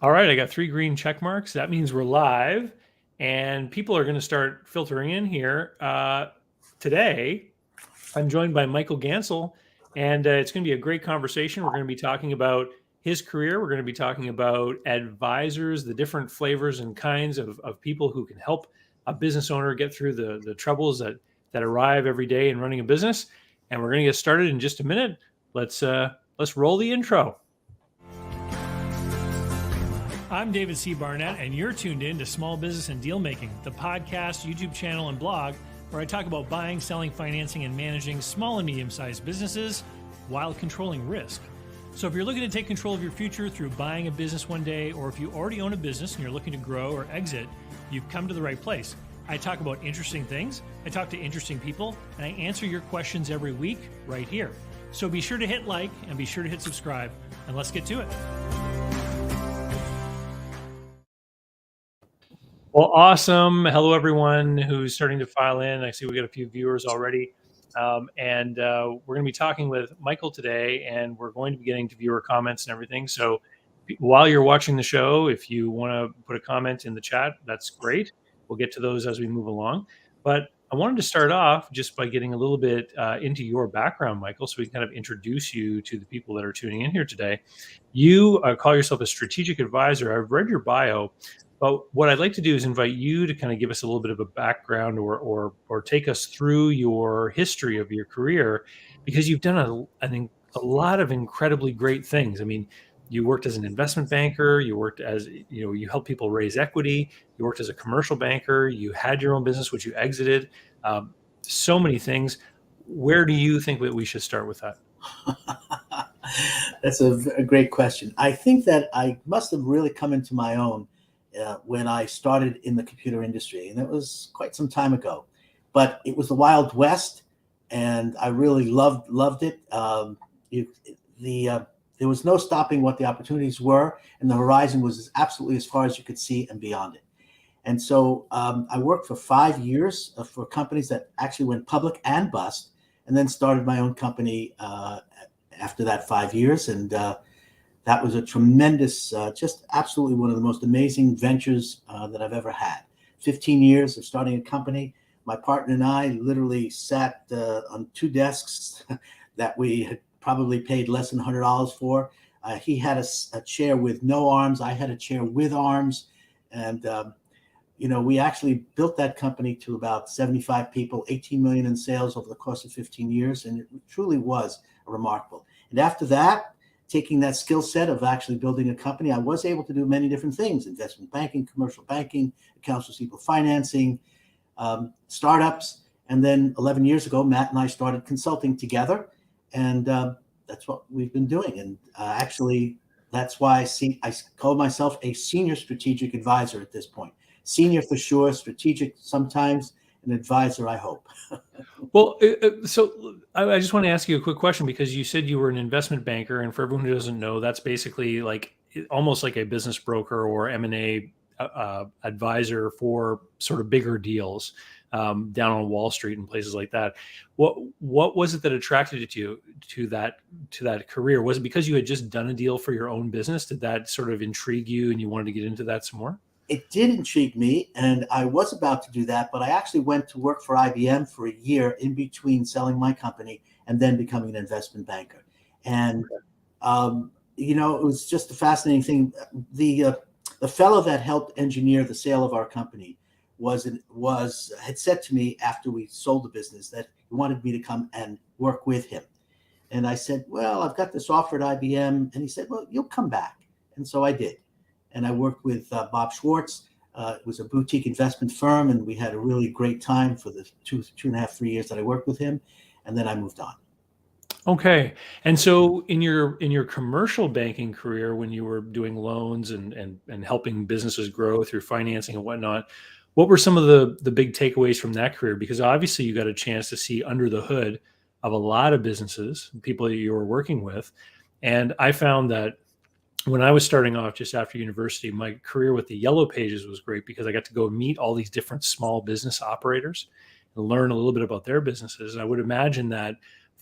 All right, I got 3 green check marks. That means we're live, and people are going to start filtering in here. Today, I'm joined by Michael Gansel, and it's going to be a great conversation. We're going to be talking about his career. We're going to be talking about advisors, the different flavors and kinds of people who can help a business owner get through the troubles that arrive every day in running a business. And we're going to get started in just a minute. Let's roll the intro. I'm David C. Barnett, and you're tuned in to Small Business and Deal Making, the podcast, YouTube channel, and blog where I talk about buying, selling, financing, and managing small and medium-sized businesses while controlling risk. So if you're looking to take control of your future through buying a business one day, or if you already own a business and you're looking to grow or exit, you've come to the right place. I talk about interesting things, I talk to interesting people, and I answer your questions every week right here. So be sure to hit like and be sure to hit subscribe, and let's get to it. Well, awesome. Hello, everyone who's starting to file in. I see we got a few viewers already. And we're going to be talking with Michael today, and we're going to be getting to viewer comments and everything. So while you're watching the show, if you want to put a comment in the chat, that's great. We'll get to those as we move along. But I wanted to start off just by getting a little bit into your background, Michael, so we can kind of introduce you to the people that are tuning in here today. You call yourself a strategic advisor. I've read your bio. But what I'd like to do is invite you to kind of give us a little bit of a background or take us through your history of your career, because you've done a lot of incredibly great things. I mean, you worked as an investment banker, you worked as, you helped people raise equity, you worked as a commercial banker, you had your own business, which you exited, so many things. Where do you think that we should start with that? That's a great question. I think that I must have really come into my own when I started in the computer industry, and it was quite some time ago. But it was the Wild West, and I really loved it. There was no stopping what the opportunities were, and the horizon was absolutely as far as you could see and beyond it. And so I worked for 5 years for companies that actually went public and bust, and then started my own company after that 5 years. And that was a tremendous, just absolutely one of the most amazing ventures that I've ever had. 15 years of starting a company. My partner and I literally sat on 2 desks that we had probably paid less than $100 for. He had a chair with no arms. I had a chair with arms. And, we actually built that company to about 75 people, 18 million in sales over the course of 15 years. And it truly was remarkable. And after that, taking that skill set of actually building a company, I was able to do many different things: investment banking, commercial banking, accounts receivable financing, startups. And then 11 years ago, Matt and I started consulting together. And that's what we've been doing. And actually, that's why I call myself a senior strategic advisor at this point. Senior for sure, strategic sometimes, an advisor, I hope. Well, so I just want to ask you a quick question, because you said you were an investment banker, and for everyone who doesn't know, that's basically like almost like a business broker or M&A advisor for sort of bigger deals down on Wall Street and places like that. What was it that attracted you to that career? Was it because you had just done a deal for your own business? Did that sort of intrigue you and you wanted to get into that some more? It did intrigue me, and I was about to do that, but I actually went to work for IBM for a year in between selling my company and then becoming an investment banker. And, it was just a fascinating thing. The fellow that helped engineer the sale of our company had said to me after we sold the business that he wanted me to come and work with him. And I said, well, I've got this offer at IBM. And he said, well, you'll come back. And so I did. And I worked with Bob Schwartz. It was a boutique investment firm, and we had a really great time for the 2.5, 3 years that I worked with him. And then I moved on. Okay. And so in your commercial banking career, when you were doing loans and helping businesses grow through financing and whatnot, what were some of the big takeaways from that career? Because obviously you got a chance to see under the hood of a lot of businesses, people that you were working with. And I found that when I was starting off just after university, my career with the Yellow Pages was great because I got to go meet all these different small business operators and learn a little bit about their businesses. And I would imagine that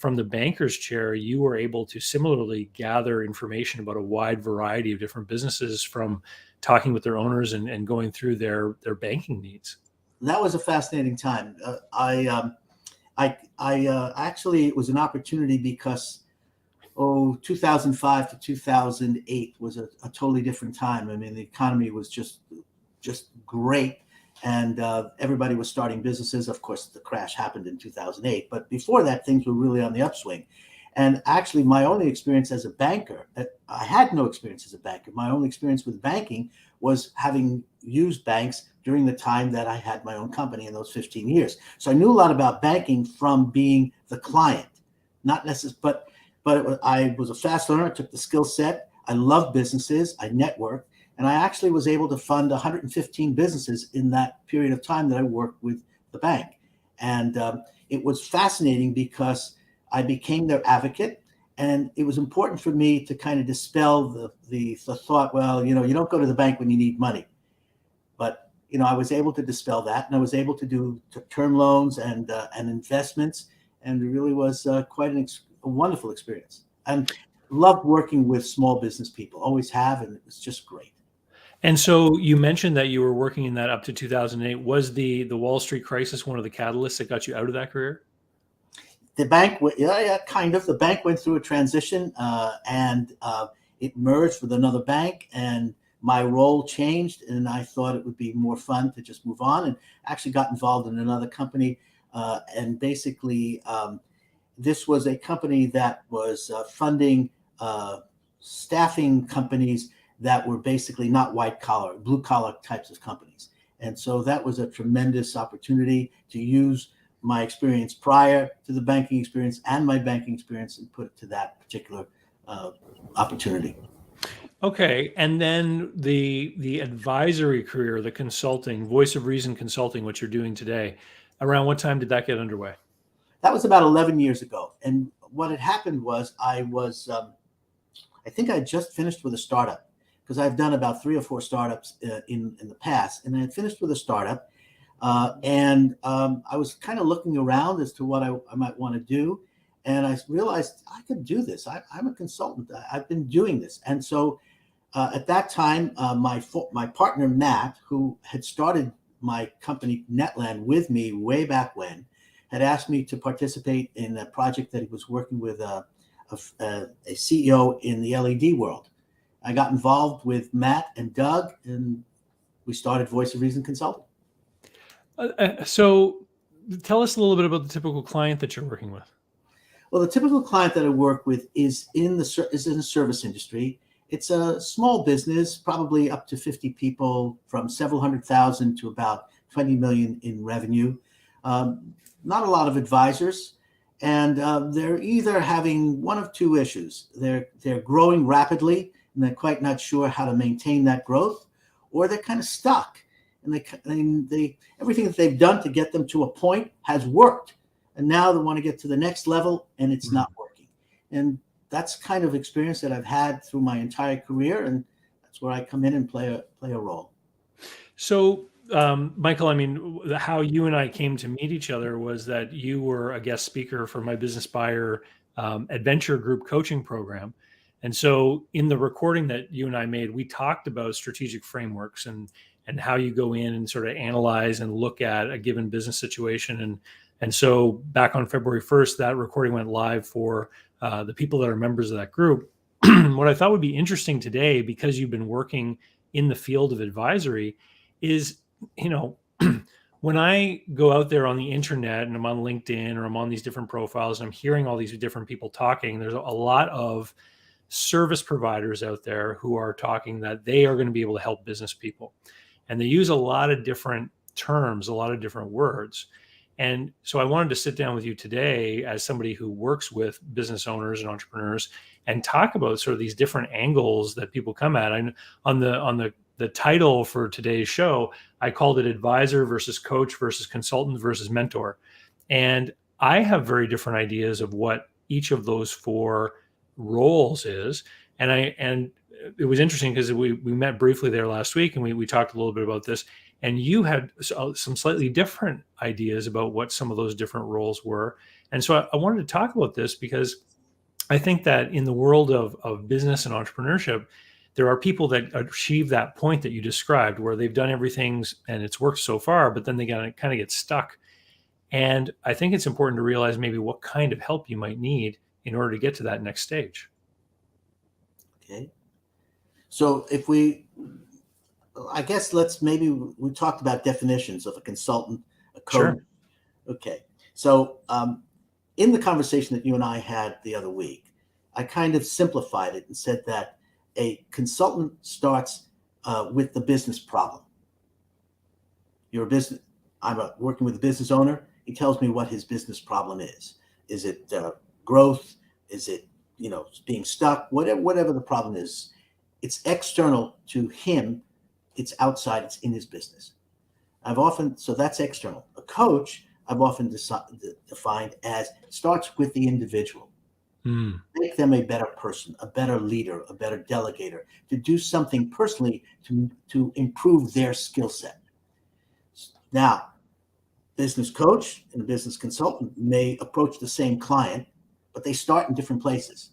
from the banker's chair, you were able to similarly gather information about a wide variety of different businesses from talking with their owners and going through their banking needs. That was a fascinating time. Actually, it was an opportunity because 2005 to 2008 was a totally different time. I mean, the economy was just great, and everybody was starting businesses. Of course, the crash happened in 2008, but before that, things were really on the upswing. And actually, my only experience as a banker, I had no experience as a banker. My only experience with banking was having used banks during the time that I had my own company in those 15 years. So I knew a lot about banking from being the client, not necessarily, but I was a fast learner. I took the skill set. I love businesses. I networked, and I actually was able to fund 115 businesses in that period of time that I worked with the bank. And it was fascinating because I became their advocate, and it was important for me to kind of dispel the thought, well, you don't go to the bank when you need money. But I was able to dispel that, and I was able to do term loans and investments, and it really was quite a wonderful experience. And loved working with small business people, always have, and it was just great. And so you mentioned that you were working in that up to 2008. Was the Wall Street crisis one of the catalysts that got you out of that career? The bank, kind of. The bank went through a transition, and it merged with another bank, and my role changed, and I thought it would be more fun to just move on, and actually got involved in another company. And basically, this was a company that was funding staffing companies that were basically not white collar, blue collar types of companies. And so that was a tremendous opportunity to use my experience prior to the banking experience and my banking experience and put it to that particular opportunity. Okay. And then the advisory career, the consulting, Voice of Reason Consulting, what you're doing today, around what time did that get underway? That was about 11 years ago. And what had happened was I think I just finished with a startup, because I've done about 3 or 4 startups in the past. And I had finished with a startup. And I was kind of looking around as to what I might want to do. And I realized I could do this. I'm a consultant. I've been doing this. And so at that time, my partner, Matt, who had started my company, Netland, with me way back when, had asked me to participate in a project that he was working with a CEO in the LED world. I got involved with Matt and Doug, and we started Voice of Reason Consulting. So tell us a little bit about the typical client that you're working with. Well, the typical client that I work with is in the service industry. It's a small business, probably up to 50 people, from several hundred thousand to about 20 million in revenue. Not a lot of advisors, and they're either having one of 2 issues. They're growing rapidly, and they're quite not sure how to maintain that growth, or they're kind of stuck. And they everything that they've done to get them to a point has worked, and now they want to get to the next level, and it's not working. And that's kind of experience that I've had through my entire career, and that's where I come in and play a role. So, Michael, I mean, how you and I came to meet each other was that you were a guest speaker for my Business Buyer Adventure Group coaching program. And so in the recording that you and I made, we talked about strategic frameworks and how you go in and sort of analyze and look at a given business situation. And so back on February 1st, that recording went live for the people that are members of that group. What I thought would be interesting today, because you've been working in the field of advisory, is, when I go out there on the internet and I'm on LinkedIn or I'm on these different profiles and I'm hearing all these different people talking, there's a lot of service providers out there who are talking that they are going to be able to help business people. And they use a lot of different terms, a lot of different words. And so I wanted to sit down with you today as somebody who works with business owners and entrepreneurs and talk about sort of these different angles that people come at. And on the title for today's show, I called it Advisor versus Coach versus Consultant versus Mentor. And I have very different ideas of what each of those 4 roles is. And it was interesting because we met briefly there last week, and we talked a little bit about this. and you had some slightly different ideas about what some of those different roles were. And so I wanted to talk about this because I think that in the world of business and entrepreneurship, there are people that achieve that point that you described, where they've done everything and it's worked so far, but then they kind of get stuck. And I think it's important to realize maybe what kind of help you might need in order to get to that next stage. Okay. So I guess we talked about definitions of a consultant, a coach. Sure. Okay. So in the conversation that you and I had the other week, I kind of simplified it and said that a consultant starts with the business problem. I'm working with a business owner. He tells me what his business problem is. Is it growth? Is it, being stuck? Whatever the problem is, it's external to him. It's outside. It's in his business. So that's external. A coach, I've often defined as starts with the individual. Make them a better person, a better leader, a better delegator, to do something personally to improve their skill set. Now, business coach and a business consultant may approach the same client, but they start in different places.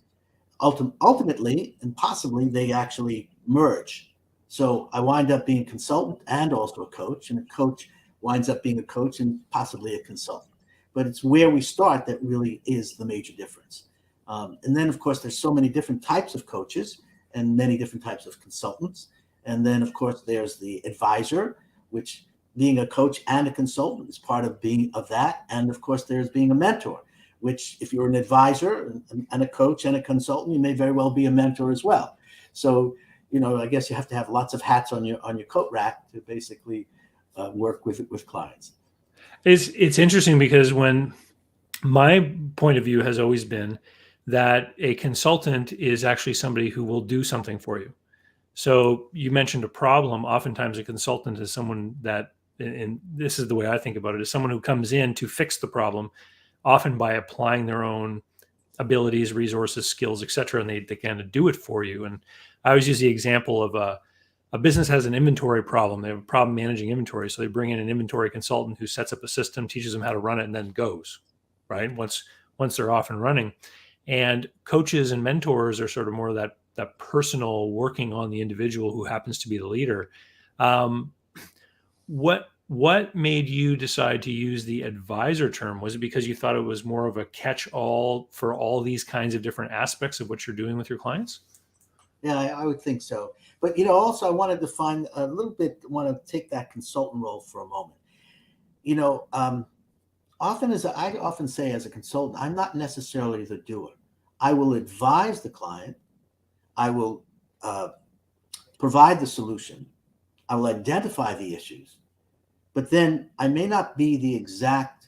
Ultimately, and possibly, they actually merge. So I wind up being a consultant and also a coach, and a coach winds up being a coach and possibly a consultant. But it's where we start that really is the major difference. And then, of course, there's so many different types of coaches and many different types of consultants. And then, of course, there's the advisor, which being a coach and a consultant is part of being of that. And of course, there's being a mentor, which if you're an advisor and a coach and a consultant, you may very well be a mentor as well. So, I guess you have to have lots of hats on your coat rack to basically work with clients. It's interesting because when my point of view has always been that a consultant is actually somebody who will do something for you. So you mentioned a problem. Oftentimes a consultant is someone that, and this is the way I think about it, is someone who comes in to fix the problem, often by applying their own abilities, resources, skills, et cetera, and they kind of do it for you. And I always use the example of a business has an inventory problem. They have a problem managing inventory. So they bring in an inventory consultant who sets up a system, teaches them how to run it, and then goes, right? Once they're off and running. And coaches and mentors are sort of more of that personal working on the individual who happens to be the leader. What made you decide to use the advisor term? Was it because you thought it was more of a catch-all for all these kinds of different aspects of what you're doing with your clients? Yeah, I would think so. But, also I wanted to find a little bit, want to take that consultant role for a moment. I often say as a consultant, I'm not necessarily the doer. I will advise the client. I will provide the solution. I will identify the issues. But then I may not be the exact,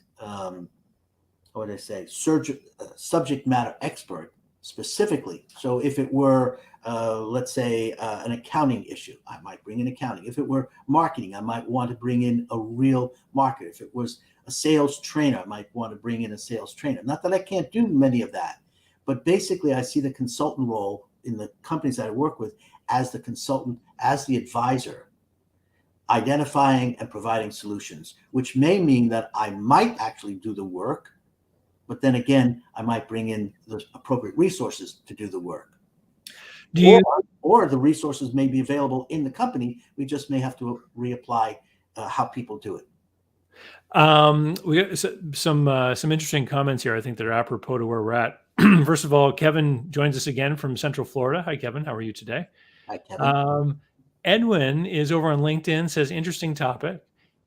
subject matter expert specifically. So if it were, let's say, an accounting issue, I might bring in accounting. If it were marketing, I might want to bring in a real marketer. If it was a sales trainer, I might want to bring in a sales trainer. Not that I can't do many of that, but basically I see the consultant role in the companies that I work with as the consultant, as the advisor, identifying and providing solutions, which may mean that I might actually do the work, but then again, I might bring in the appropriate resources to do the work. Or the resources may be available in the company. We just may have to reapply how people do it. We got some interesting comments here, I think, that are apropos to where we're at. First of all, Kevin joins us again from Central Florida. Hi, Kevin. How are you today? Hi, Kevin. Edwin is over on LinkedIn, says interesting topic,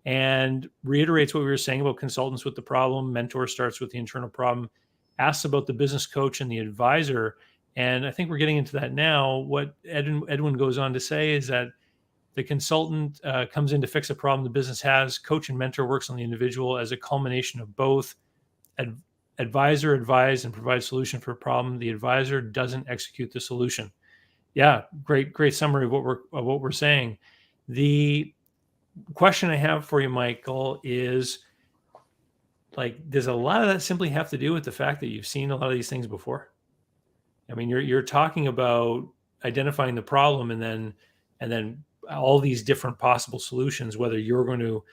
and reiterates what we were saying about consultants with the problem. Mentor starts with the internal problem. Asks about the business coach and the advisor. And I think we're getting into that now. What Edwin goes on to say is that the consultant comes in to fix a problem the business has. Coach and mentor works on the individual as a culmination of both. Advisor advise and provide solution for a problem. The advisor doesn't execute the solution. Yeah, great summary of what we're saying. The question I have for you, Michael, is does a lot of that simply have to do with the fact that you've seen a lot of these things before? I mean, you're talking about identifying the problem and then all these different possible solutions, whether you're going to,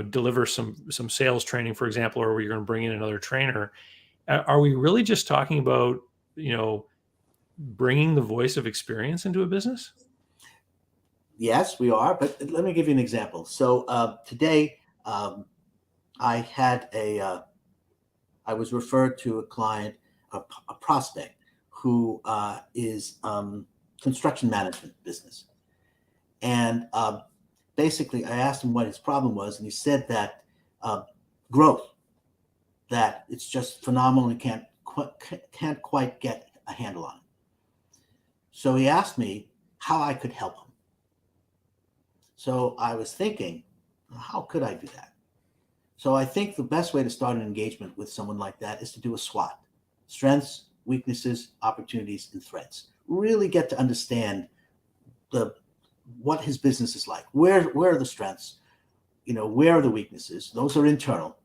deliver some sales training, for example, or you're going to bring in another trainer. Are we really just talking about, bringing the voice of experience into a business? Yes, we are. But let me give you an example. So today, I had I was referred to a client, a prospect who is construction management business. And basically, I asked him what his problem was, and he said that growth, that it's just phenomenal and can't quite get a handle on it. So he asked me how I could help him. So I was thinking, how could I do that? So I think the best way to start an engagement with someone like that is to do a SWOT: strengths, weaknesses, opportunities, and threats. Really get to understand what his business is like. Where are the strengths? Where are the weaknesses? Those are internal.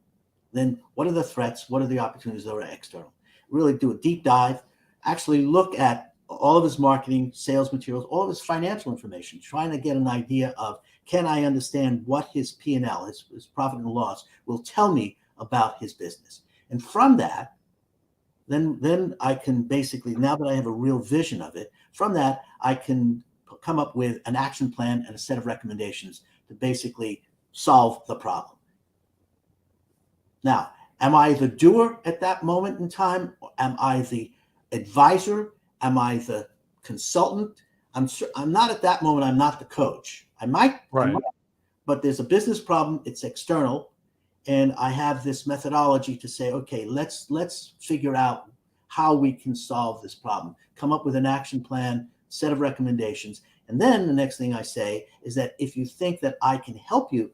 Then what are the threats? What are the opportunities that are external? Really do a deep dive. Actually look at all of his marketing, sales materials, all of his financial information, trying to get an idea of, can I understand what his P&L, his profit and loss, will tell me about his business? And from that, then I can basically, now that I have a real vision of it, from that, I can come up with an action plan and a set of recommendations to basically solve the problem. Now, am I the doer at that moment in time? Am I the advisor? Am I the consultant? I'm not at that moment. I'm not the coach. I might, but there's a business problem. It's external, and I have this methodology to say, okay, let's figure out how we can solve this problem. Come up with an action plan, set of recommendations, and then the next thing I say is that if you think that I can help you,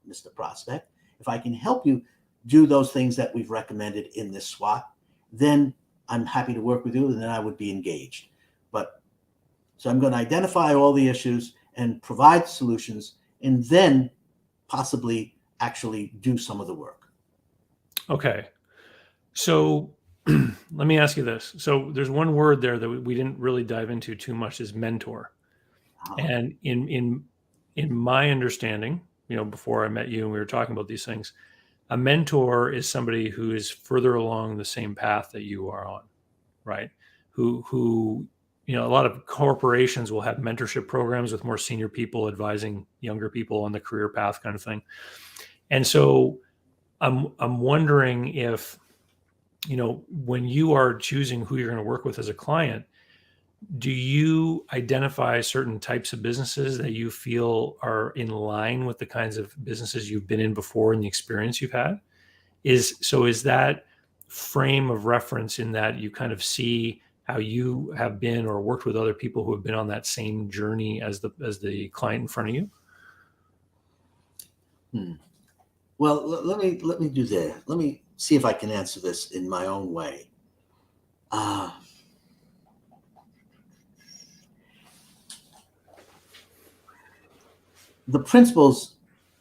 Mr. Prospect, if I can help you do those things that we've recommended in this SWOT, then I'm happy to work with you, and then I would be engaged. So I'm going to identify all the issues and provide solutions, and then possibly actually do some of the work. Okay. So let me ask you this. So there's one word there that we didn't really dive into too much, is mentor. And in my understanding, before I met you and we were talking about these things, a mentor is somebody who is further along the same path that you are on, right? Who a lot of corporations will have mentorship programs with more senior people advising younger people on the career path, kind of thing. And so I'm wondering if, when you are choosing who you're going to work with as a client, do you identify certain types of businesses that you feel are in line with the kinds of businesses you've been in before and the experience you've had? Is that frame of reference in that you kind of see how you have been or worked with other people who have been on that same journey as the client in front of you? Well, let me do that. Let me see if I can answer this in my own way. The principles,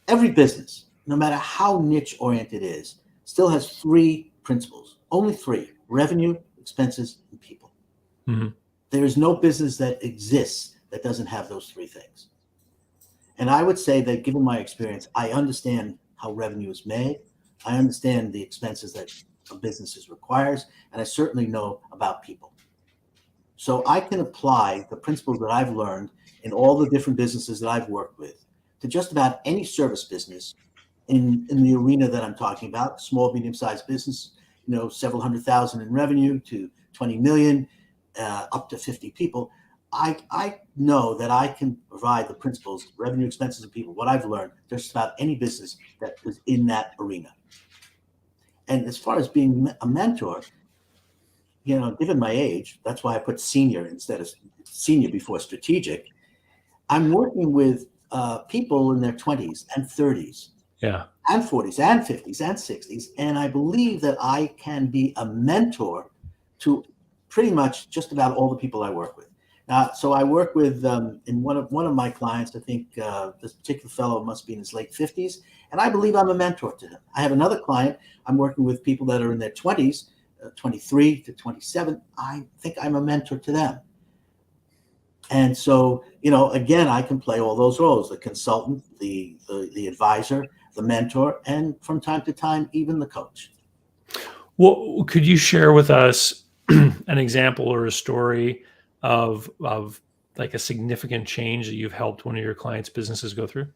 every business, no matter how niche oriented it is, still has three principles, only three: revenue, expenses, and people. Mm-hmm. There is no business that exists that doesn't have those three things. And I would say that, given my experience, I understand how revenue is made. I understand the expenses that a business requires, and I certainly know about people. So I can apply the principles that I've learned in all the different businesses that I've worked with to just about any service business in the arena that I'm talking about: small, medium-sized business, several hundred thousand in revenue to 20 million, up to 50 people. I know that I can provide the principles, revenue, expenses, and people, what I've learned, just about any business that is in that arena. And as far as being a mentor, given my age, that's why I put senior instead of senior before strategic. I'm working with people in their 20s and 30s, and 40s and 50s and 60s, and I believe that I can be a mentor to pretty much just about all the people I work with. So I work with, in one of my clients, I think this particular fellow must be in his late 50s, and I believe I'm a mentor to him. I have another client, I'm working with people that are in their 20s, 23 to 27. I think I'm a mentor to them. And so, again, I can play all those roles: the consultant, the advisor, the mentor, and from time to time, even the coach. Well, could you share with us an example or a story of like a significant change that you've helped one of your clients' businesses go through?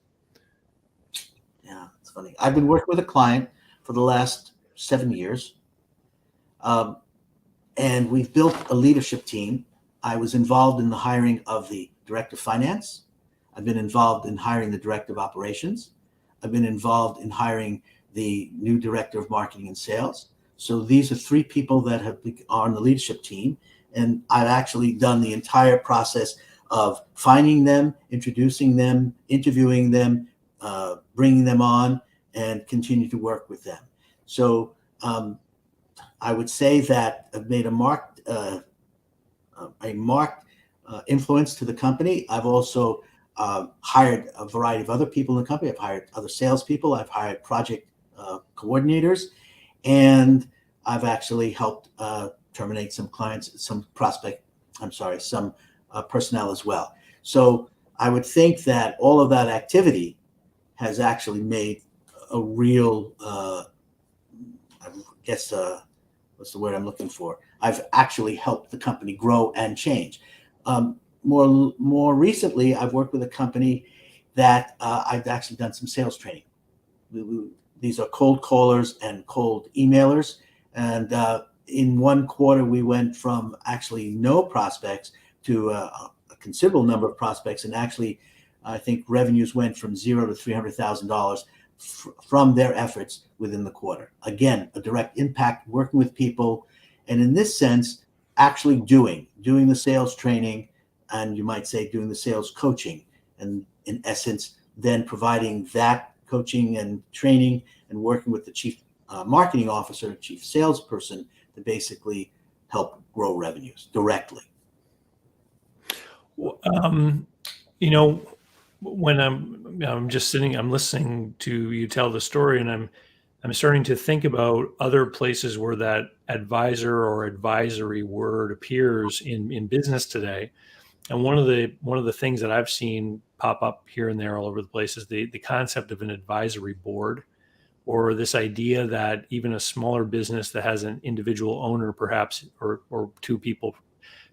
Yeah, it's funny. I've been working with a client for the last 7 years, and we've built a leadership team. I was involved in the hiring of the director of finance. I've been involved in hiring the director of operations. I've been involved in hiring the new director of marketing and sales. So these are 3 people that are on the leadership team, and I've actually done the entire process of finding them, introducing them, interviewing them, bringing them on, and continue to work with them. So I would say that I've made a marked influence to the company. I've also hired a variety of other people in the company. I've hired other salespeople. I've hired project coordinators, and I've actually helped terminate some personnel as well. So I would think that all of that activity has actually made a real, I guess, what's the word I'm looking for? I've actually helped the company grow and change. More recently, I've worked with a company that I've actually done some sales training. These are cold callers and cold emailers. And in one quarter, we went from actually no prospects to a considerable number of prospects. And actually, I think revenues went from $0 to $300,000 from their efforts within the quarter. Again, a direct impact, working with people. And in this sense, actually doing the sales training, and you might say doing the sales coaching. And in essence, then providing that coaching and training and working with the chief marketing officer, chief salesperson to basically help grow revenues directly. When I'm just sitting, I'm listening to you tell the story, and I'm starting to think about other places where that advisor or advisory word appears in business today. And one of the things that I've seen pop up here and there all over the place is the concept of an advisory board, or this idea that even a smaller business that has an individual owner, perhaps, or 2 people,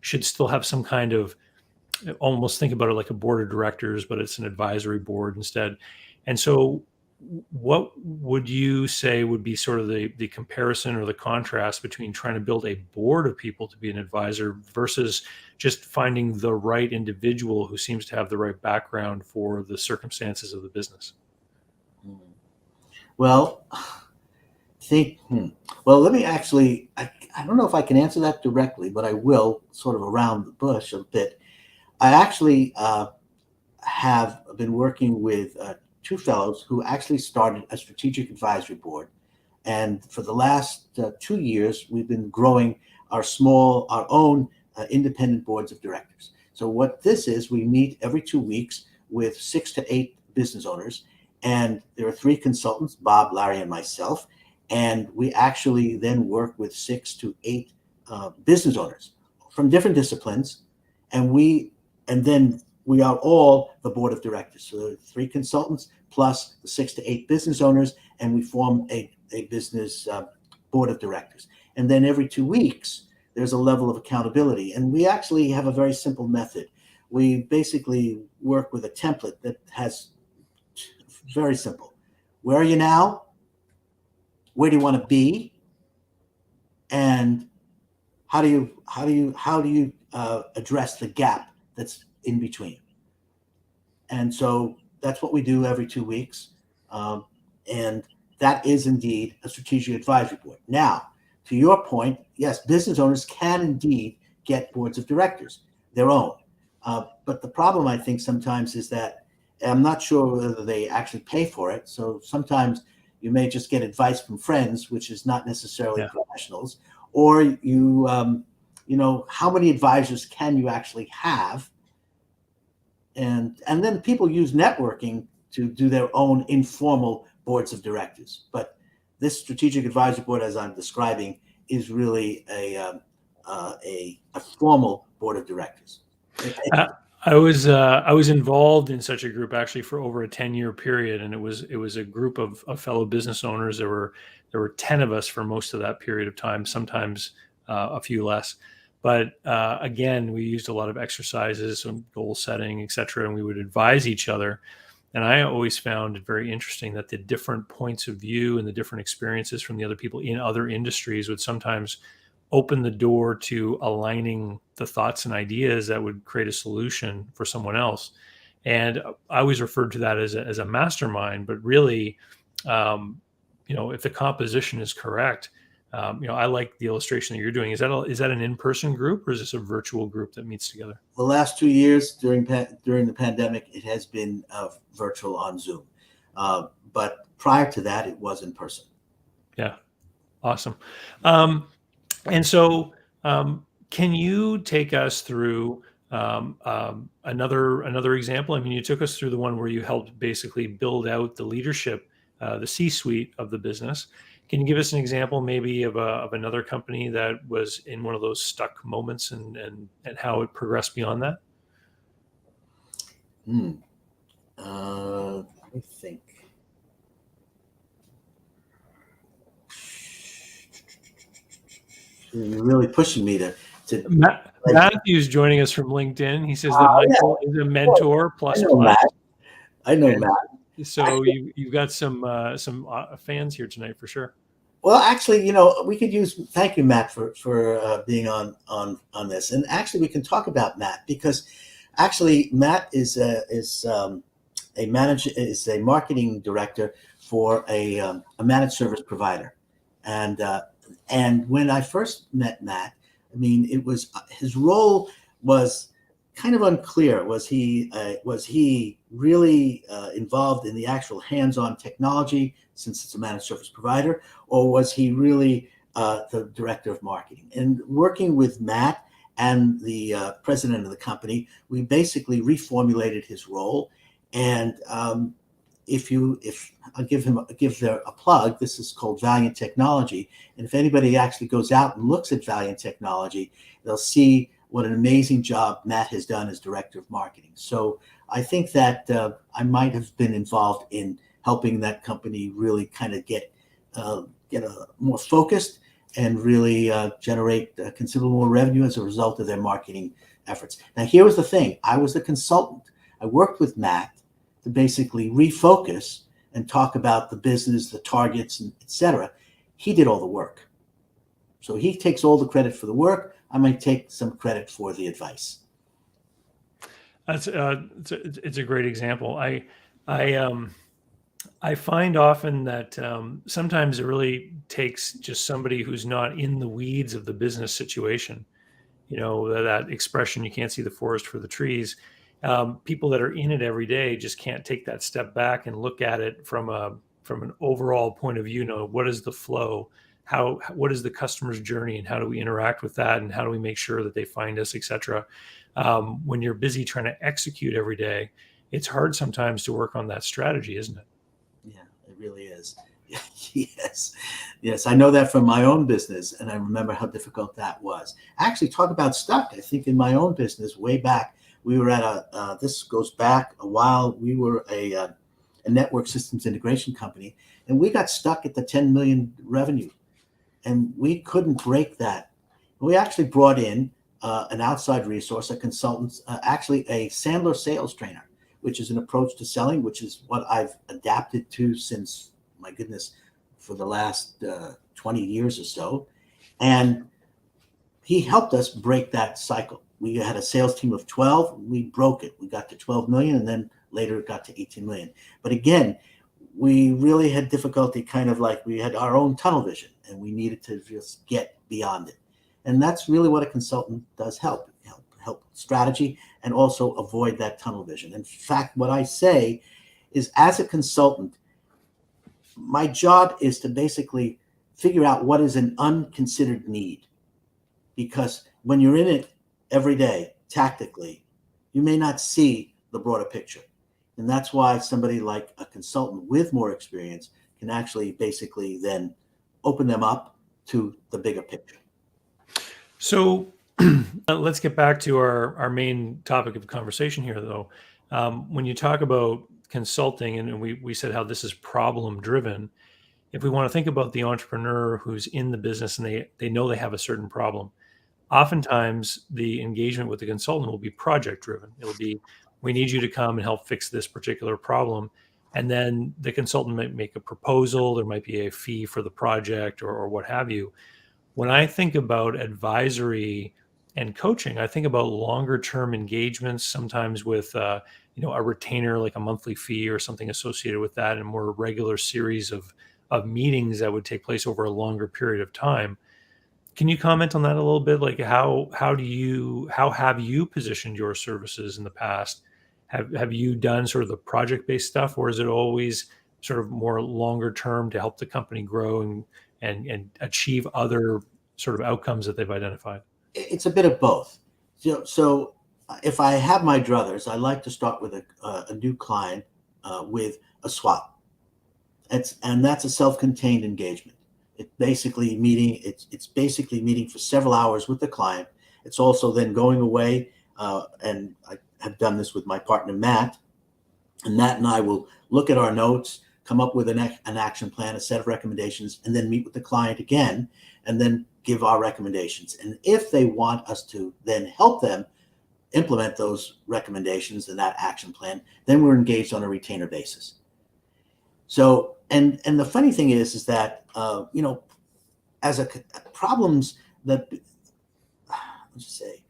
should still have some kind of, almost think about it like a board of directors, but it's an advisory board instead. And so what would you say would be sort of the comparison or the contrast between trying to build a board of people to be an advisor versus just finding the right individual who seems to have the right background for the circumstances of the business? Well, let me actually, I don't know if I can answer that directly, but I will, sort of around the bush a bit. I actually have been working with 2 fellows who actually started a strategic advisory board. And for the last 2 years, we've been growing our own independent boards of directors. So what this is, we meet every 2 weeks with 6 to 8 business owners. And there are 3 consultants, Bob, Larry, and myself. And we actually then work with 6 to 8 business owners from different disciplines. And then we are all the board of directors. So there are 3 consultants plus the 6 to 8 business owners, and we form a business board of directors. And then every 2 weeks, there's a level of accountability. And we actually have a very simple method. We basically work with a template that has very simple. Where are you now? Where do you want to be? And how do you address the gap that's in between? And so that's what we do every 2 weeks. And that is indeed a strategic advisory board. Now, to your point, yes, business owners can indeed get boards of directors, their own. But the problem, I think, sometimes is that I'm not sure whether they actually pay for it. So sometimes you may just get advice from friends, which is not necessarily professionals, or how many advisors can you actually have? And then people use networking to do their own informal boards of directors. But this strategic advisory board, as I'm describing, is really a formal board of directors. I was involved in such a group actually for over a 10-year period, and it was a group of fellow business owners. There were 10 of us for most of that period of time, sometimes a few less. But again, we used a lot of exercises, some goal setting, et cetera, and we would advise each other. And I always found it very interesting that the different points of view and the different experiences from the other people in other industries would sometimes open the door to aligning the thoughts and ideas that would create a solution for someone else. And I always referred to that as a mastermind, but really, um, if the composition is correct, I like the illustration that you're doing. Is that an in-person group, or is this a virtual group that meets together? The last 2 years during the pandemic, it has been virtual on Zoom. But prior to that, it was in person. Yeah, awesome. And so, can you take us through another example? I mean, you took us through the one where you helped basically build out the leadership, the C-suite of the business. Can you give us an example, maybe of another company that was in one of those stuck moments, and how it progressed beyond that? Let me think. You're really pushing me to. Matthew's joining us from LinkedIn. He says that Yeah. Michael is a mentor plus I know plus. Matt. I know And Matt. so you've got some fans here tonight for sure. Well, actually, we could use. Thank you, Matt, for being on this. And actually, we can talk about Matt because actually, Matt is a manager, is a marketing director for a managed service provider. And when I first met Matt, I mean, it was his role was kind of unclear. Was he really involved in the actual hands-on technology, since it's a managed service provider, or was he really the director of marketing? And working with Matt and the president of the company, we basically reformulated his role. And if I'll give there a plug, this is called Valiant Technology. And if anybody actually goes out and looks at Valiant Technology, they'll see what an amazing job Matt has done as director of marketing. So I think that I might have been involved in helping that company really kind of get more focused and really generate considerable more revenue as a result of their marketing efforts. Now, here was the thing. I was the consultant. I worked with Matt to basically refocus and talk about the business, the targets, and et cetera. He did all the work. So he takes all the credit for the work. I might take some credit for the advice. That's it's a great example. I find often that sometimes it really takes just somebody who's not in the weeds of the business situation. That expression, you can't see the forest for the trees. People that are in it every day just can't take that step back and look at it from an overall point of view. What is the flow? What is the customer's journey, and how do we interact with that, and how do we make sure that they find us, etc. When you're busy trying to execute every day, it's hard sometimes to work on that strategy, isn't it? Yeah, it really is. Yes. I know that from my own business, and I remember how difficult that was. Actually, talk about stuck. I think in my own business, way back, we were at this goes back a while. We were a network systems integration company, and we got stuck at the 10 million revenue, and we couldn't break that. We actually brought in an outside resource, a consultant, actually a Sandler sales trainer, which is an approach to selling, which is what I've adapted to since, my goodness, for the last 20 years or so. And he helped us break that cycle. We had a sales team of 12. We broke it. We got to 12 million, and then later it got to 18 million. But again, we really had difficulty, kind of like we had our own tunnel vision, and we needed to just get beyond it. And that's really what a consultant does, help strategy and also avoid that tunnel vision. In fact, what I say is, as a consultant, my job is to basically figure out what is an unconsidered need. Because when you're in it every day, tactically, you may not see the broader picture. And that's why somebody like a consultant with more experience can actually basically then open them up to the bigger picture. So Let's get back to our main topic of conversation here, though. When you talk about consulting, and we said how this is problem driven, if we want to think about the entrepreneur who's in the business and they know they have a certain problem, oftentimes the engagement with the consultant will be project driven. It'll be, we need you to come and help fix this particular problem. And then the consultant might make a proposal. There might be a fee for the project or what have you. When I think about advisory and coaching, I think about longer term engagements, sometimes with a retainer, like a monthly fee or something associated with that, and more regular series of meetings that would take place over a longer period of time. Can you comment on that a little bit? Like how have you positioned your services in the past? Have you done sort of the project-based stuff, or is it always sort of more longer term to help the company grow and achieve other sort of outcomes that they've identified? It's a bit of both. So if I have my druthers, I like to start with a new client with a swap. That's a self-contained engagement. It's basically meeting for several hours with the client. It's also then going away, and I have done this with my partner Matt, and Matt and I will look at our notes, come up with an action plan, a set of recommendations, and then meet with the client again, and then give our recommendations. And if they want us to then help them implement those recommendations and that action plan, then we're engaged on a retainer basis. So, and the funny thing is that as problems that, let's just say,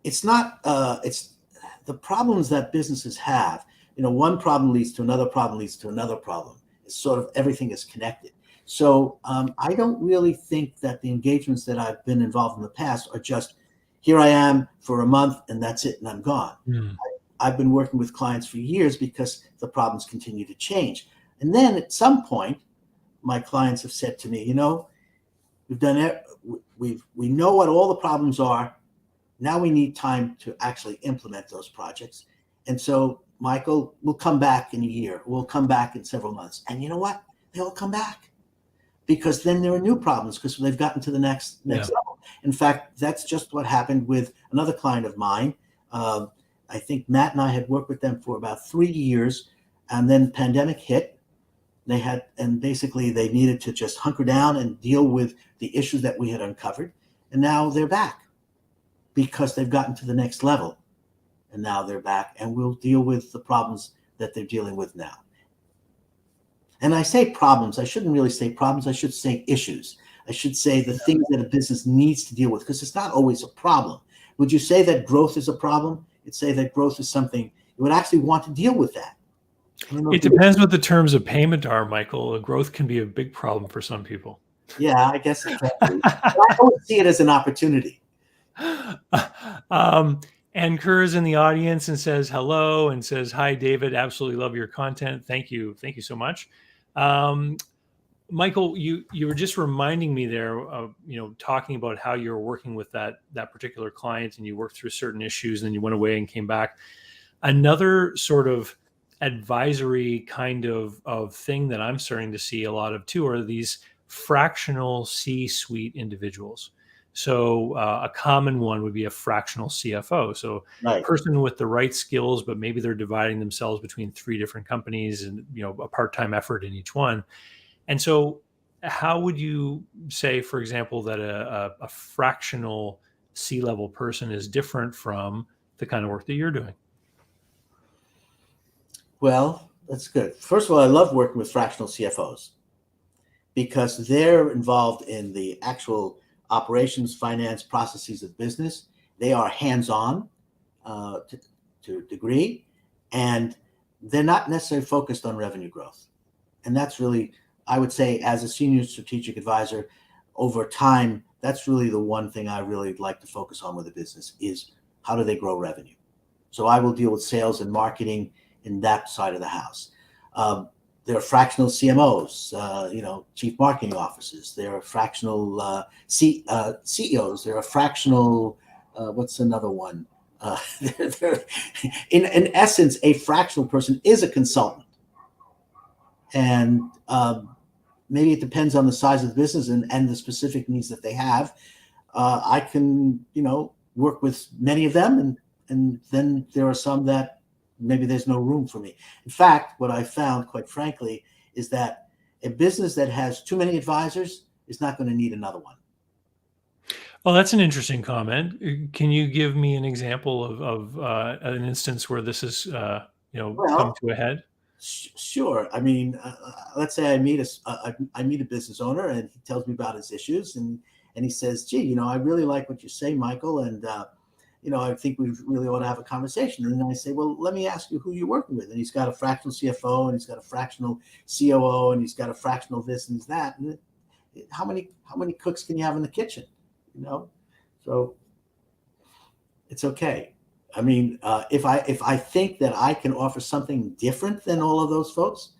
it's not it's the problems that businesses have. One problem leads to another problem leads to another problem. It's sort of everything is connected. So I don't really think that the engagements that I've been involved in the past are just, here I am for a month and that's it and I'm gone. I've been working with clients for years because the problems continue to change. And then at some point, my clients have said to me, we've done it. We know what all the problems are. Now we need time to actually implement those projects. And so, Michael, we'll come back in a year. We'll come back in several months. And you know what? They all come back, because then there are new problems because they've gotten to the next level. In fact, that's just what happened with another client of mine. I think Matt and I had worked with them for about 3 years, and then pandemic hit. Basically they needed to just hunker down and deal with the issues that we had uncovered. And now they're back because they've gotten to the next level. And now they're back, and we'll deal with the problems that they're dealing with now. And I say problems, I shouldn't really say problems, I should say issues. I should say the things that a business needs to deal with, because it's not always a problem. Would you say that growth is a problem? You'd say that growth is something you would actually want to deal with that. It depends what the terms of payment are, Michael. Growth can be a big problem for some people. Yeah, I guess it can be. But I always see it as an opportunity. And Kerr is in the audience and says hello and says, hi, David. Absolutely love your content. Thank you. Thank you so much. Michael, you were just reminding me there of, talking about how you're working with that particular client, and you worked through certain issues and then you went away and came back. Another sort of advisory kind of thing that I'm starting to see a lot of too are these fractional C-suite individuals. So a common one would be a fractional CFO. So a person with the right skills, but maybe they're dividing themselves between 3 different companies and, a part-time effort in each one. And so how would you say, for example, that a fractional C-level person is different from the kind of work that you're doing? Well, that's good. First of all, I love working with fractional CFOs because they're involved in the actual operations, finance, processes of business. They are hands-on to a degree, and they're not necessarily focused on revenue growth. And that's really, I would say, as a senior strategic advisor, over time, that's really the one thing I really like to focus on with a business is how do they grow revenue? So I will deal with sales and marketing in that side of the house. There are fractional CMOs, chief marketing officers. There are fractional CEOs. There are fractional, what's another one? In essence, a fractional person is a consultant. And maybe it depends on the size of the business and the specific needs that they have. I can, work with many of them, and then there are some that maybe there's no room for me. In fact, what I found, quite frankly, is that a business that has too many advisors is not going to need another one. Well, that's an interesting comment. Can you give me an example of an instance where this has come Well, to a head? sure. I mean, let's say I meet a business owner, and he tells me about his issues, and he says, "Gee, I really like what you say, Michael, and I think we really ought to have a conversation." And then I say, "Well, let me ask you who you're working with." And he's got a fractional CFO, and he's got a fractional COO, and he's got a fractional this and that. And how many cooks can you have in the kitchen? So it's okay. I mean, if I think that I can offer something different than all of those folks,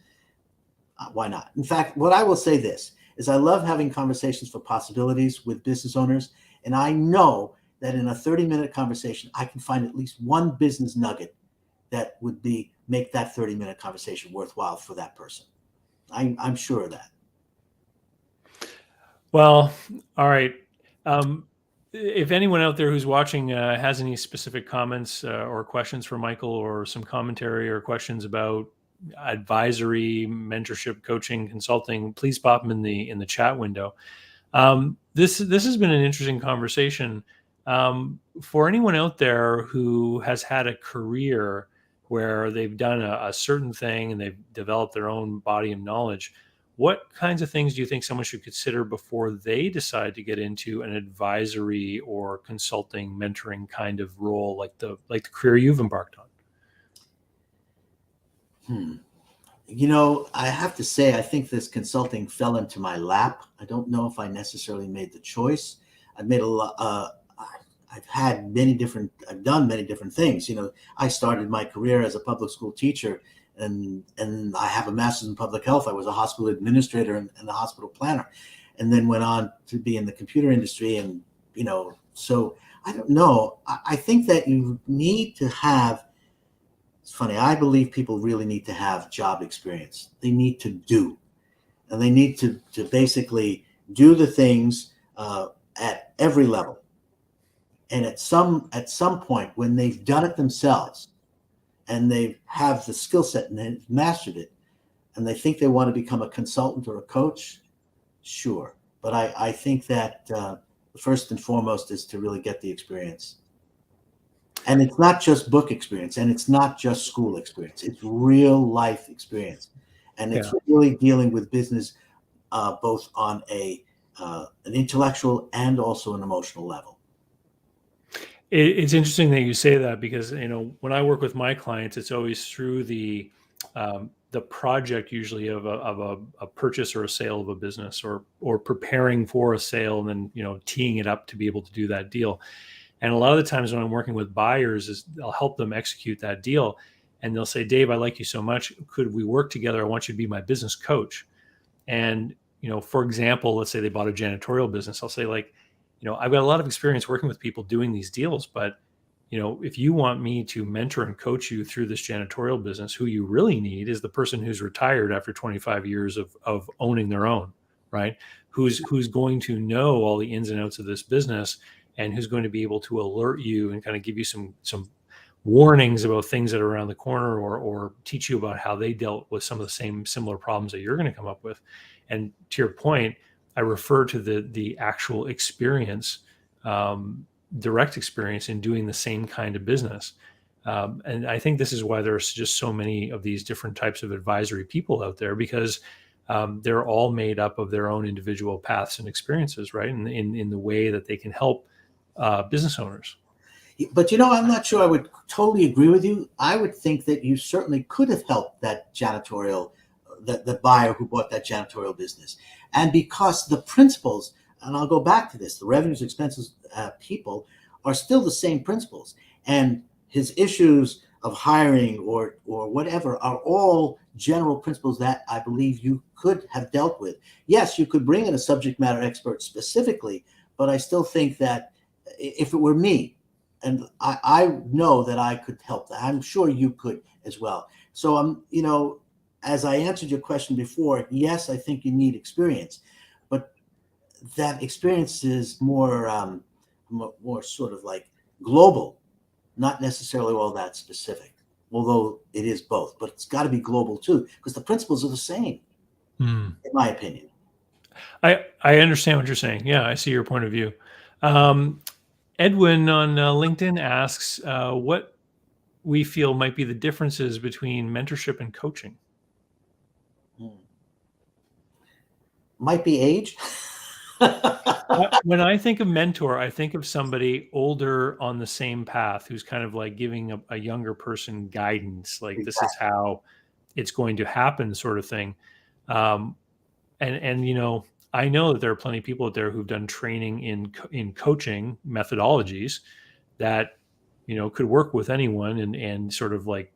why not? In fact, what I will say this is I love having conversations for possibilities with business owners. And I know that in a 30-minute conversation, I can find at least one business nugget that would make that 30-minute conversation worthwhile for that person. I'm sure of that. Well, all right. If anyone out there who's watching has any specific comments or questions for Michael, or some commentary or questions about advisory, mentorship, coaching, consulting, please pop them in the chat window. This has been an interesting conversation. For anyone out there who has had a career where they've done a certain thing and they've developed their own body of knowledge, what kinds of things do you think someone should consider before they decide to get into an advisory or consulting, mentoring kind of role, like the career you've embarked on? I have to say, I think this consulting fell into my lap. I don't know if I necessarily made the choice. I've made a lot. I've done many different things. I started my career as a public school teacher, and I have a master's in public health. I was a hospital administrator and a hospital planner, and then went on to be in the computer industry. And, so I don't know. I think that you need to have, it's funny, I believe people really need to have job experience. They need to do, and they need to basically do the things at every level. And at some point, when they've done it themselves and they have the skill set and they've mastered it, and they think they want to become a consultant or a coach, sure. But I think that first and foremost is to really get the experience. And it's not just book experience, and it's not just school experience. It's real life experience. And it's really dealing with business both on an intellectual and also an emotional level. It's interesting that you say that, because when I work with my clients, it's always through the project, usually of a purchase or a sale of a business, or preparing for a sale, and then teeing it up to be able to do that deal. And a lot of the times when I'm working with buyers, is I'll help them execute that deal, and they'll say, "Dave, I like you so much. Could we work together? I want you to be my business coach." And for example, let's say they bought a janitorial business. I'll say, I've got a lot of experience working with people doing these deals, but if you want me to mentor and coach you through this janitorial business, who you really need is the person who's retired after 25 years of owning their own, right? Who's going to know all the ins and outs of this business, and who's going to be able to alert you and kind of give you some warnings about things that are around the corner, or teach you about how they dealt with some of the similar problems that you're going to come up with. And to your point, I refer to the actual experience, direct experience in doing the same kind of business. And I think this is why there's just so many of these different types of advisory people out there, because they're all made up of their own individual paths and experiences, right? In the way that they can help business owners. But I'm not sure I would totally agree with you. I would think that you certainly could have helped that janitorial, the buyer who bought that janitorial business. And because the principles, and I'll go back to this, the revenues, expenses, people are still the same principles. And his issues of hiring or whatever are all general principles that I believe you could have dealt with. Yes, you could bring in a subject matter expert specifically, but I still think that if it were me, and I know that I could help that. I'm sure you could as well. So as I answered your question before, yes, I think you need experience, but that experience is more sort of like global, not necessarily all that specific, although it is both, but it's got to be global too, because the principles are the same, in my opinion. I understand what you're saying. Yeah, I see your point of view. Um, Edwin on LinkedIn asks what we feel might be the differences between mentorship and coaching. Might be age. When I think of mentor, I think of somebody older on the same path who's kind of like giving a younger person guidance, like this is how it's going to happen, sort of thing. Um, and I know that there are plenty of people out there who've done training in coaching methodologies that could work with anyone and sort of like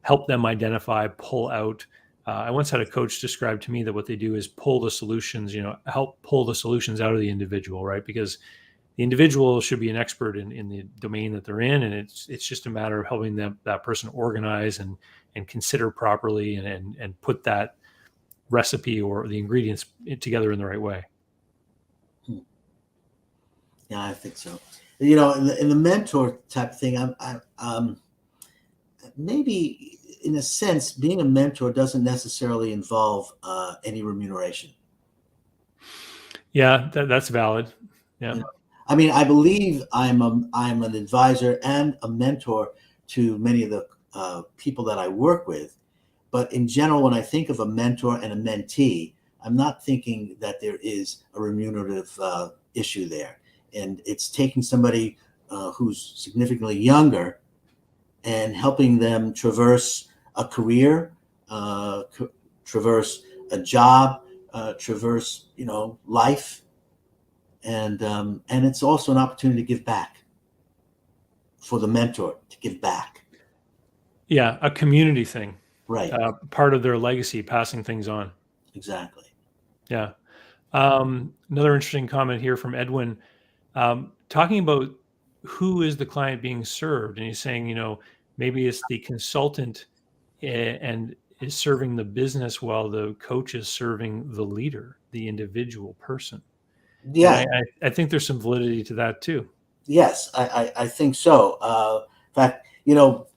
help them identify, pull out. I once had a coach describe to me that what they do is pull the solutions, help pull the solutions out of the individual, right? Because the individual should be an expert in the domain that they're in, and it's just a matter of helping that person organize and consider properly and put that recipe or the ingredients together in the right way. Yeah, I think so. In the mentor type thing, maybe in a sense, being a mentor doesn't necessarily involve any remuneration. Yeah, that's valid. Yeah. I mean, I believe I'm an advisor and a mentor to many of the people that I work with. But in general, when I think of a mentor and a mentee, I'm not thinking that there is a remunerative issue there. And it's taking somebody who's significantly younger and helping them traverse a career, traverse a job, traverse, life. And it's also an opportunity to give back for the mentor to give back. Yeah, a community thing. Right. Part of their legacy, passing things on. Exactly. Yeah. Another interesting comment here from Edwin, talking about who is the client being served. And he's saying, maybe it's the consultant and is serving the business while the coach is serving the leader, the individual person. Yeah. And I think there's some validity to that too. Yes, I think so. In fact,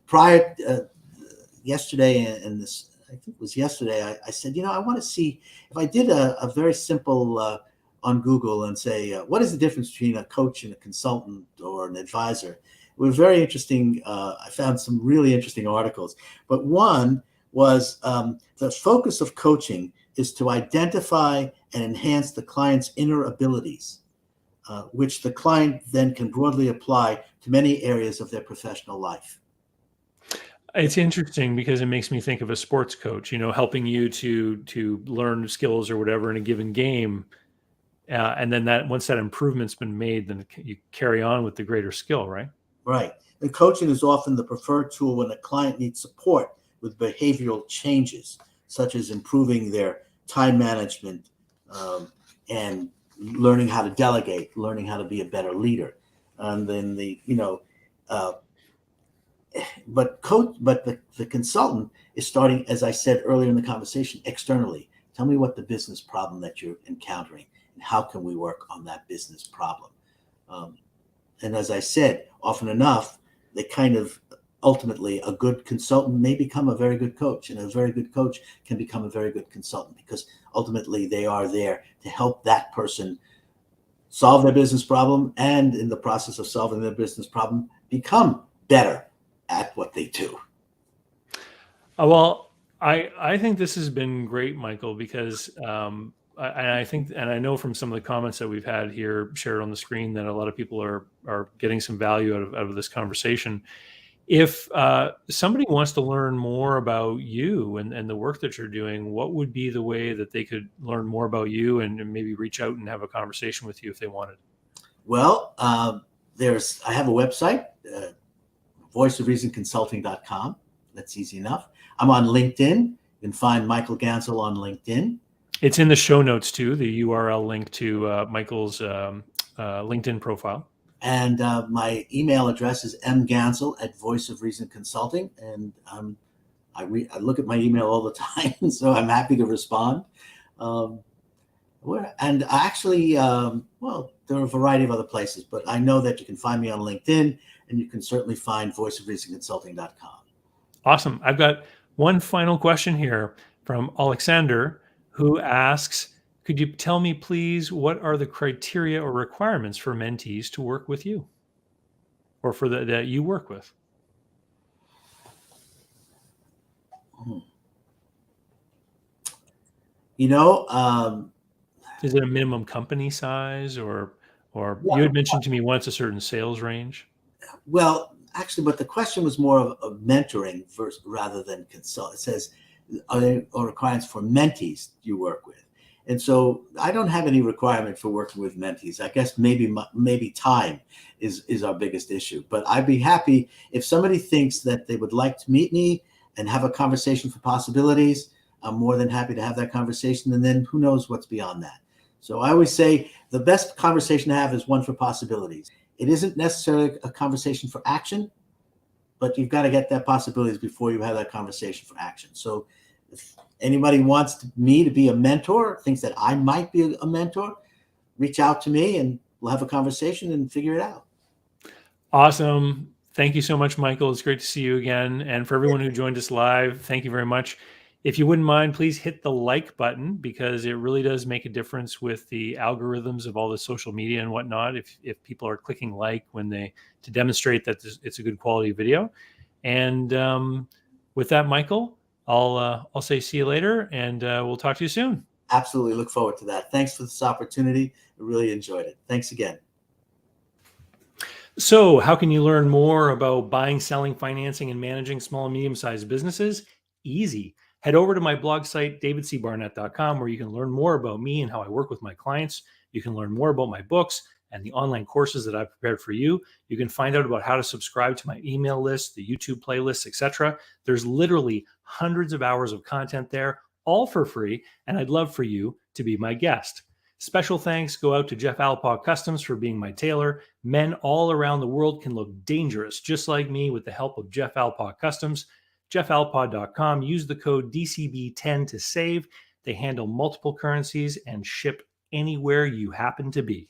prior yesterday and this, I think it was yesterday, I said, I want to see if I did a very simple on Google and say, what is the difference between a coach and a consultant or an advisor? It was very interesting. I found some really interesting articles, but one was the focus of coaching is to identify and enhance the client's inner abilities, which the client then can broadly apply to many areas of their professional life. It's interesting because it makes me think of a sports coach, helping you to learn skills or whatever in a given game. And then once that improvement's been made, then you carry on with the greater skill, right? Right. And coaching is often the preferred tool when a client needs support with behavioral changes, such as improving their time management and learning how to delegate, learning how to be a better leader. And then but the consultant is starting, as I said earlier in the conversation, externally. Tell me what the business problem that you're encountering and how can we work on that business problem. And as I said, often enough, they kind of ultimately a good consultant may become a very good coach, and a very good coach can become a very good consultant because ultimately they are there to help that person solve their business problem, and in the process of solving their business problem, become better at what they do. Well, I think this has been great, Michael, because I think, and I know from some of the comments that we've had here shared on the screen that a lot of people are getting some value out of this conversation. If somebody wants to learn more about you and the work that you're doing, what would be the way that they could learn more about you and maybe reach out and have a conversation with you if they wanted? Well, I have a website, voiceofreasonconsulting.com. That's easy enough. I'm on LinkedIn. You can find Michael Gansel on LinkedIn. It's in the show notes too, the URL link to Michael's LinkedIn profile. And my email address is mgansel@voiceofreasonconsulting. And I look at my email all the time, so I'm happy to respond. And actually, well, there are a variety of other places, but I know that you can find me on LinkedIn, and you can certainly find voiceofreasonconsulting.com. Awesome. I've got one final question here from Alexander, who asks, could you tell me, please, what are the criteria or requirements for mentees to work with you, or for that you work with? Is it a minimum company size, or you had mentioned to me once a certain sales range? Well, actually, but the question was more of mentoring rather than consult. It says, are there requirements for mentees you work with? And so I don't have any requirement for working with mentees. I guess maybe time is our biggest issue. But I'd be happy if somebody thinks that they would like to meet me and have a conversation for possibilities. I'm more than happy to have that conversation. And then who knows what's beyond that. So I always say the best conversation to have is one for possibilities. It isn't necessarily a conversation for action, but you've got to get that possibilities before you have that conversation for action. So if anybody wants me to be a mentor, thinks that I might be a mentor, reach out to me and we'll have a conversation and figure it out. Awesome. Thank you so much, Michael. It's great to see you again. And for everyone who joined us live, thank you very much. If you wouldn't mind, please hit the like button, because it really does make a difference with the algorithms of all the social media and whatnot. If people are clicking like to demonstrate that it's a good quality video. And with that, Michael, I'll say see you later, and we'll talk to you soon. Absolutely. Look forward to that. Thanks for this opportunity. I really enjoyed it. Thanks again. So how can you learn more about buying, selling, financing, and managing small and medium-sized businesses? Easy. Head over to my blog site, davidcbarnett.com, where you can learn more about me and how I work with my clients. You can learn more about my books and the online courses that I've prepared for you. You can find out about how to subscribe to my email list, the YouTube playlists, etc. There's literally hundreds of hours of content there, all for free, and I'd love for you to be my guest. Special thanks go out to Jeff Alpaugh Customs for being my tailor. Men all around the world can look dangerous, just like me, with the help of Jeff Alpaugh Customs. JeffAlpaugh.com. Use the code DCB10 to save. They handle multiple currencies and ship anywhere you happen to be.